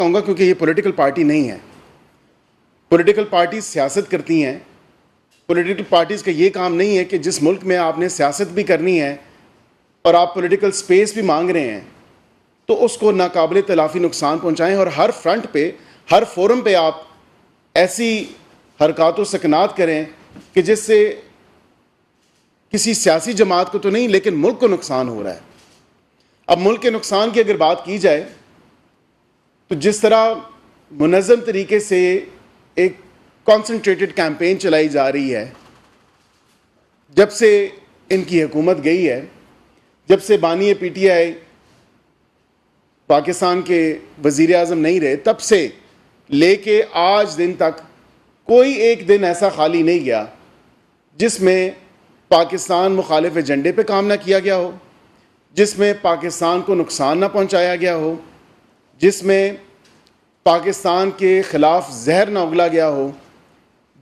کہوں گا کیونکہ یہ پولیٹیکل پارٹی نہیں ہے. پولیٹیکل پارٹیز سیاست کرتی ہیں. پولیٹیکل پارٹیز کا یہ کام نہیں ہے کہ جس ملک میں آپ نے سیاست بھی کرنی ہے اور آپ پولیٹیکل سپیس بھی مانگ رہے ہیں تو اس کو ناقابل تلافی نقصان پہنچائیں, اور ہر فرنٹ پہ, ہر فورم پہ آپ ایسی حرکات و سکنات کریں کہ جس سے کسی سیاسی جماعت کو تو نہیں لیکن ملک کو نقصان ہو رہا ہے. اب ملک کے نقصان کی اگر بات کی جائے تو جس طرح منظم طریقے سے ایک کانسنٹریٹڈ کیمپین چلائی جا رہی ہے, جب سے ان کی حکومت گئی ہے, جب سے بانی پی ٹی آئی پاکستان کے وزیر اعظم نہیں رہے, تب سے لے کے آج دن تک کوئی ایک دن ایسا خالی نہیں گیا جس میں پاکستان مخالف ایجنڈے پہ کام نہ کیا گیا ہو, جس میں پاکستان کو نقصان نہ پہنچایا گیا ہو, جس میں پاکستان کے خلاف زہر نہ اگلا گیا ہو,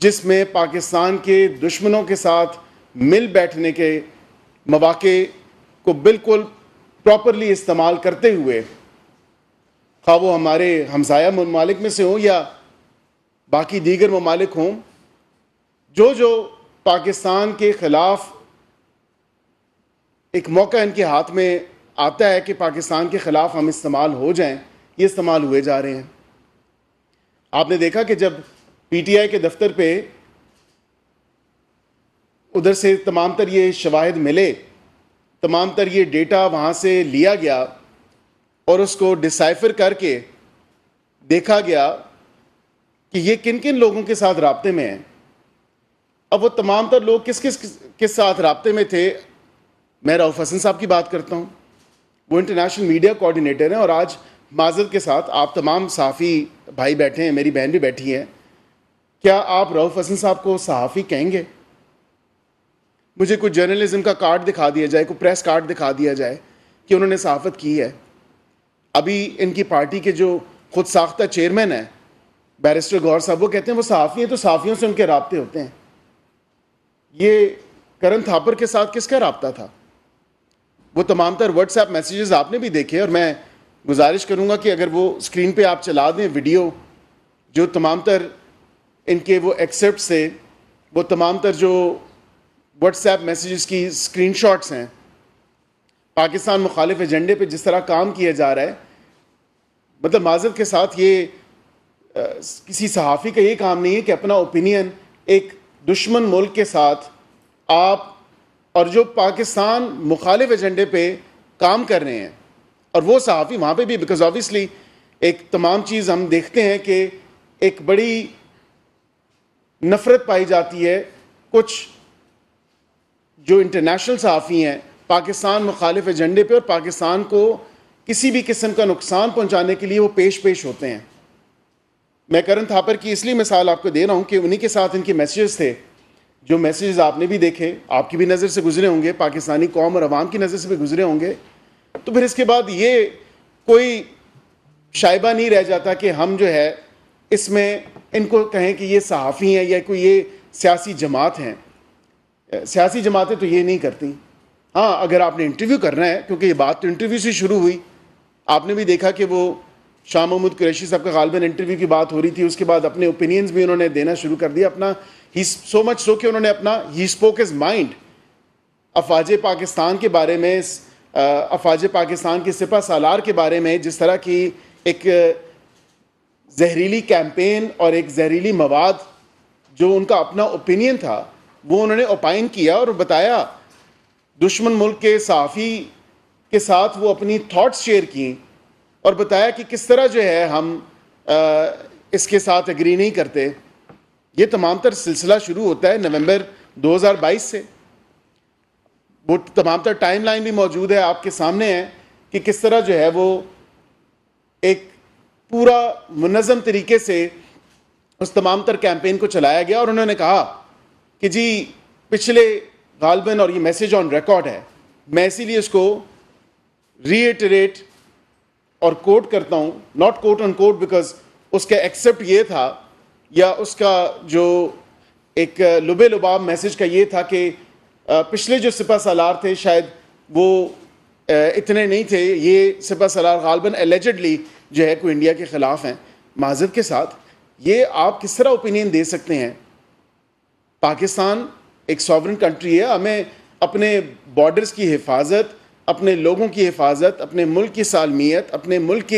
جس میں پاکستان کے دشمنوں کے ساتھ مل بیٹھنے کے مواقع کو بالکل پراپرلی استعمال کرتے ہوئے, خواہ وہ ہمارے ہمسایہ ممالک میں سے ہوں یا باقی دیگر ممالک ہوں, جو پاکستان کے خلاف ایک موقع ان کے ہاتھ میں آتا ہے کہ پاکستان کے خلاف ہم استعمال ہو جائیں, یہ استعمال ہوئے جا رہے ہیں. آپ نے دیکھا کہ جب پی ٹی آئی کے دفتر پہ ادھر سے تمام تر یہ شواہد ملے, تمام تر یہ ڈیٹا وہاں سے لیا گیا اور اس کو ڈسائفر کر کے دیکھا گیا کہ یہ کن کن لوگوں کے ساتھ رابطے میں ہیں. اب وہ تمام تر لوگ کس ساتھ رابطے میں تھے. میں رؤف حسن صاحب کی بات کرتا ہوں, وہ انٹرنیشنل میڈیا کوآرڈینیٹر ہیں, اور آج معذرت کے ساتھ آپ تمام صحافی بھائی بیٹھے ہیں, میری بہن بھی بیٹھی ہے, کیا آپ رؤف حسن صاحب کو صحافی کہیں گے؟ مجھے کوئی جرنلزم کا کارڈ دکھا دیا جائے, کوئی پریس کارڈ دکھا دیا جائے کہ انہوں نے صحافت کی ہے. ابھی ان کی پارٹی کے جو خود ساختہ چیئرمین ہیں بیرسٹر گور صاحب, وہ کہتے ہیں وہ صحافی ہیں تو صحافیوں سے ان کے رابطے ہوتے ہیں. یہ کرن تھاپر کے ساتھ کس کا رابطہ تھا؟ وہ تمام تر واٹس ایپ میسیجز آپ نے بھی دیکھے, اور میں گزارش کروں گا کہ اگر وہ اسکرین پہ آپ چلا دیں ویڈیو, جو تمام تر ان کے وہ ایکسپٹ سے, وہ تمام تر جو واٹس ایپ میسیجز کی اسکرین شاٹس ہیں, پاکستان مخالف ایجنڈے پہ جس طرح کام کیا جا رہا ہے, مطلب معذرت کے ساتھ یہ کسی صحافی کا یہ کام نہیں ہے کہ اپنا اوپینین ایک دشمن ملک کے ساتھ آپ, اور جو پاکستان مخالف ایجنڈے پہ کام کر رہے ہیں, اور وہ صحافی وہاں پہ بھی, بیکاز آبویسلی ایک تمام چیز ہم دیکھتے ہیں کہ ایک بڑی نفرت پائی جاتی ہے. کچھ جو انٹرنیشنل صحافی ہیں پاکستان مخالف ایجنڈے پہ اور پاکستان کو کسی بھی قسم کا نقصان پہنچانے کے لیے وہ پیش ہوتے ہیں. میں کرن تھاپر کی اس لیے مثال آپ کو دے رہا ہوں کہ انہی کے ساتھ ان کے میسیجز تھے, جو میسیجز آپ نے بھی دیکھے, آپ کی بھی نظر سے گزرے ہوں گے, پاکستانی قوم اور عوام کی نظر سے بھی گزرے ہوں گے. تو پھر اس کے بعد یہ کوئی شائبہ نہیں رہ جاتا کہ ہم جو ہے اس میں ان کو کہیں کہ یہ صحافی ہیں یا کوئی یہ سیاسی جماعت ہیں. سیاسی جماعتیں تو یہ نہیں کرتی. ہاں, اگر آپ نے انٹرویو کرنا ہے, کیونکہ یہ بات تو انٹرویو سے شروع ہوئی, آپ نے بھی دیکھا کہ وہ شاہ محمود قریشی صاحب کا غالباً انٹرویو کی بات ہو رہی تھی, اس کے بعد اپنے اوپینینز بھی انہوں نے دینا شروع کر دیا اپنا. سو مچ سو کہ انہوں نے اپنا ہی اسپوک ہز مائنڈ افواج پاکستان کے بارے میں, افواج پاکستان کے سپہ سالار کے بارے میں, جس طرح کی ایک زہریلی کیمپین اور ایک زہریلی مواد جو ان کا اپنا اوپینین تھا وہ انہوں نے اوپائن کیا اور بتایا. دشمن ملک کے صحافی کے ساتھ وہ اپنی تھاٹس شیئر کیں اور بتایا کہ کس طرح جو ہے ہم اس کے ساتھ ایگری نہیں کرتے. یہ تمام تر سلسلہ شروع ہوتا ہے نومبر 2022 سے. وہ تمام تر ٹائم لائن بھی موجود ہے آپ کے سامنے ہے کہ کس طرح جو ہے وہ ایک پورا منظم طریقے سے اس تمام تر کیمپین کو چلایا گیا. اور انہوں نے کہا کہ جی پچھلے غالباً, اور یہ میسیج آن ریکارڈ ہے, میں اسی لیے اس کو ری ایٹریٹ اور کوٹ کرتا ہوں, not quote on quote, because اس کا ایکسپٹ یہ تھا یا اس کا جو ایک لبے لباب میسج کا یہ تھا کہ پچھلے جو سپہ سالار تھے شاید وہ اتنے نہیں تھے. یہ سپہ سالار غالباً ایلیجڈلی جو ہے کوئی انڈیا کے خلاف ہیں. معذرت کے ساتھ یہ آپ کس طرح اوپینین دے سکتے ہیں؟ پاکستان ایک سوورن کنٹری ہے, ہمیں اپنے بارڈرز کی حفاظت, اپنے لوگوں کی حفاظت, اپنے ملک کی سالمیت, اپنے ملک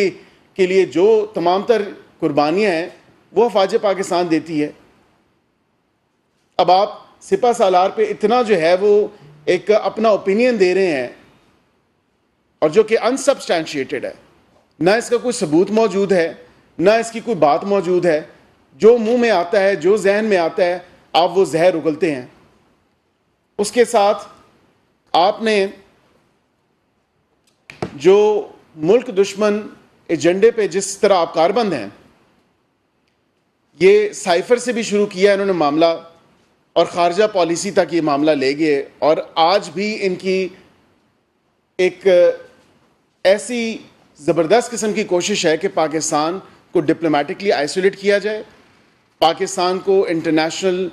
کے لیے جو تمام تر قربانیاں ہیں وہ فوج پاکستان دیتی ہے. اب آپ سپہ سالار پہ اتنا جو ہے وہ ایک اپنا اوپینین دے رہے ہیں, اور جو کہ انسبسٹینشیٹڈ ہے, نہ اس کا کوئی ثبوت موجود ہے, نہ اس کی کوئی بات موجود ہے. جو منہ میں آتا ہے, جو ذہن میں آتا ہے, آپ وہ زہر اگلتے ہیں. اس کے ساتھ آپ نے جو ملک دشمن ایجنڈے پہ جس طرح آپ کاربند ہیں, یہ سائفر سے بھی شروع کیا انہوں نے معاملہ, اور خارجہ پالیسی تک یہ معاملہ لے گئے, اور آج بھی ان کی ایک ایسی زبردست قسم کی کوشش ہے کہ پاکستان کو ڈپلومیٹکلی آئسولیٹ کیا جائے, پاکستان کو انٹرنیشنل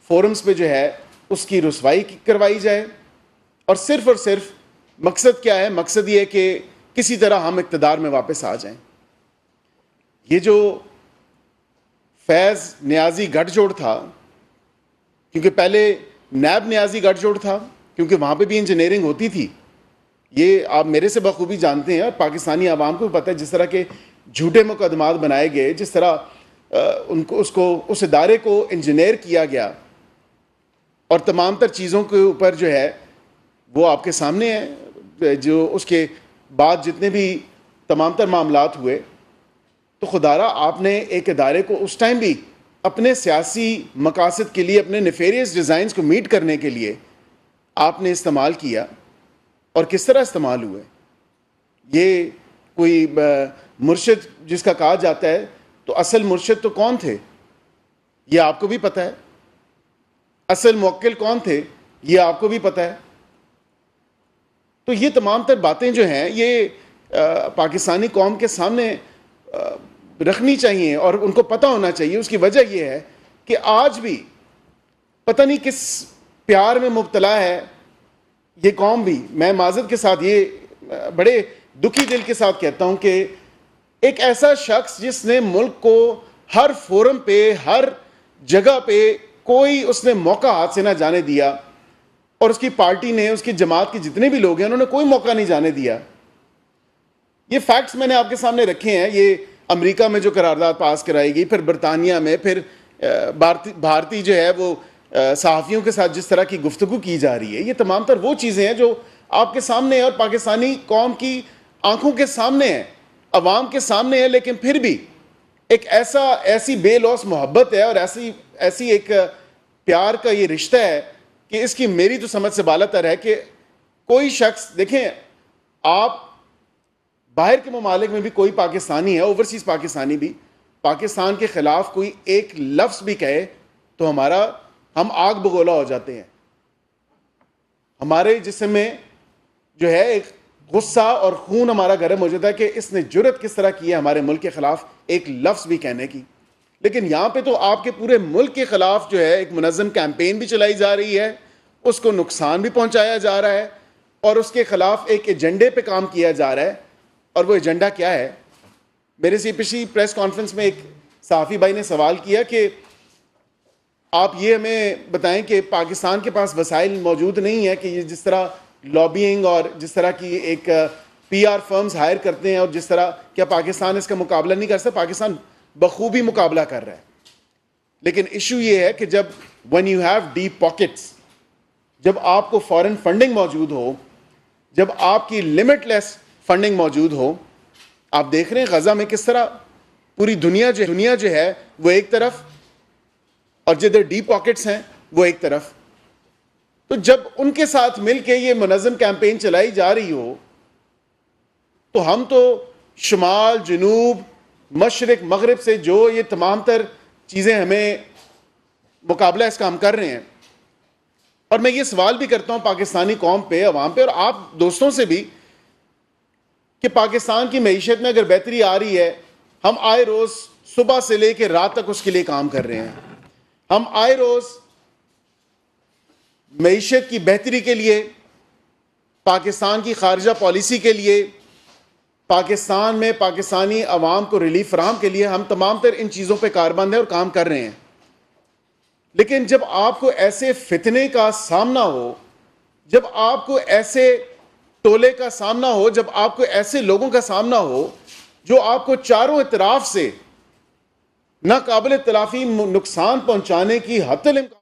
فورمز پہ جو ہے اس کی رسوائی کروائی جائے. اور صرف مقصد کیا ہے؟ مقصد یہ کہ کسی طرح ہم اقتدار میں واپس آ جائیں. یہ جو فیض نیازی گٹھ جوڑ تھا, کیونکہ پہلے نیب نیازی گٹھ جوڑ تھا, کیونکہ وہاں پہ بھی انجینئرنگ ہوتی تھی, یہ آپ میرے سے بخوبی جانتے ہیں, اور پاکستانی عوام کو بھی پتہ ہے جس طرح کے جھوٹے مقدمات بنائے گئے, جس طرح اس ادارے کو انجینئر کیا گیا, اور تمام تر چیزوں کے اوپر جو ہے وہ آپ کے سامنے ہے. جو اس کے بعد جتنے بھی تمام تر معاملات ہوئے, تو خدارا آپ نے ایک ادارے کو اس ٹائم بھی اپنے سیاسی مقاصد کے لیے, اپنے نیفیریس ڈیزائنز کو میٹ کرنے کے لیے آپ نے استعمال کیا, اور کس طرح استعمال ہوئے. یہ کوئی مرشد جس کا کہا جاتا ہے, تو اصل مرشد تو کون تھے یہ آپ کو بھی پتہ ہے, اصل موکل کون تھے یہ آپ کو بھی پتہ ہے. تو یہ تمام تر باتیں جو ہیں یہ پاکستانی قوم کے سامنے رکھنی چاہیے, اور ان کو پتہ ہونا چاہیے. اس کی وجہ یہ ہے کہ آج بھی پتہ نہیں کس پیار میں مبتلا ہے یہ قوم بھی. میں معذرت کے ساتھ یہ بڑے دکھی دل کے ساتھ کہتا ہوں کہ ایک ایسا شخص جس نے ملک کو ہر فورم پہ, ہر جگہ پہ کوئی اس نے موقع ہاتھ سے نہ جانے دیا, اور اس کی پارٹی نے, اس کی جماعت کے جتنے بھی لوگ ہیں, انہوں نے کوئی موقع نہیں جانے دیا. یہ فیکٹس میں نے آپ کے سامنے رکھے ہیں. یہ امریکہ میں جو قرارداد پاس کرائی گئی, پھر برطانیہ میں, پھر بھارتی جو ہے وہ صحافیوں کے ساتھ جس طرح کی گفتگو کی جا رہی ہے, یہ تمام تر وہ چیزیں ہیں جو آپ کے سامنے ہیں, اور پاکستانی قوم کی آنکھوں کے سامنے ہیں, عوام کے سامنے ہے. لیکن پھر بھی ایک ایسی بے لوث محبت ہے, اور ایسی ایک پیار کا یہ رشتہ ہے کہ اس کی میری تو سمجھ سے بالاتر ہے کہ کوئی شخص, دیکھیں آپ باہر کے ممالک میں بھی کوئی پاکستانی ہے, اوورسیز پاکستانی بھی, پاکستان کے خلاف کوئی ایک لفظ بھی کہے تو ہم آگ بگولا ہو جاتے ہیں. ہمارے جسم میں جو ہے ایک غصہ اور خون ہمارا گرم ہو جاتا ہے کہ اس نے جرت کس طرح کی ہے ہمارے ملک کے خلاف ایک لفظ بھی کہنے کی. لیکن یہاں پہ تو آپ کے پورے ملک کے خلاف جو ہے ایک منظم کیمپین بھی چلائی جا رہی ہے, اس کو نقصان بھی پہنچایا جا رہا ہے, اور اس کے خلاف ایک ایجنڈے پہ کام کیا جا رہا ہے. اور وہ ایجنڈا کیا ہے؟ میرے سے پچھلی پریس کانفرنس میں ایک صحافی بھائی نے سوال کیا کہ آپ یہ ہمیں بتائیں کہ پاکستان کے پاس وسائل موجود نہیں ہے کہ یہ جس طرح لابینگ اور جس طرح کی ایک پی آر فرمز ہائر کرتے ہیں, اور جس طرح کیا پاکستان اس کا مقابلہ نہیں کر سکتا؟ پاکستان بخوبی مقابلہ کر رہا ہے. لیکن ایشو یہ ہے کہ جب when you have deep pockets, جب آپ کو فارن فنڈنگ موجود ہو, جب آپ کی لمٹ لیس فنڈنگ موجود ہو, آپ دیکھ رہے ہیں غزہ میں کس طرح پوری دنیا جو ہے وہ ایک طرف, اور جدھر ڈیپ پاکٹس ہیں وہ ایک طرف. تو جب ان کے ساتھ مل کے یہ منظم کیمپین چلائی جا رہی ہو, تو ہم تو شمال, جنوب, مشرق, مغرب سے جو یہ تمام تر چیزیں ہمیں مقابلہ اس کا ہم کر رہے ہیں. اور میں یہ سوال بھی کرتا ہوں پاکستانی قوم پہ, عوام پہ, اور آپ دوستوں سے بھی, کہ پاکستان کی معیشت میں اگر بہتری آ رہی ہے, ہم آئے روز صبح سے لے کے رات تک اس کے لیے کام کر رہے ہیں. ہم آئے روز معیشت کی بہتری کے لیے, پاکستان کی خارجہ پالیسی کے لیے, پاکستان میں پاکستانی عوام کو ریلیف فراہم کے لیے ہم تمام تر ان چیزوں پہ کاربند ہیں اور کام کر رہے ہیں. لیکن جب آپ کو ایسے فتنے کا سامنا ہو، جب آپ کو ایسے ٹولے کا سامنا ہو، جب آپ کو ایسے لوگوں کا سامنا ہو جو آپ کو چاروں اطراف سے ناقابل تلافی نقصان پہنچانے کی حتی الامکان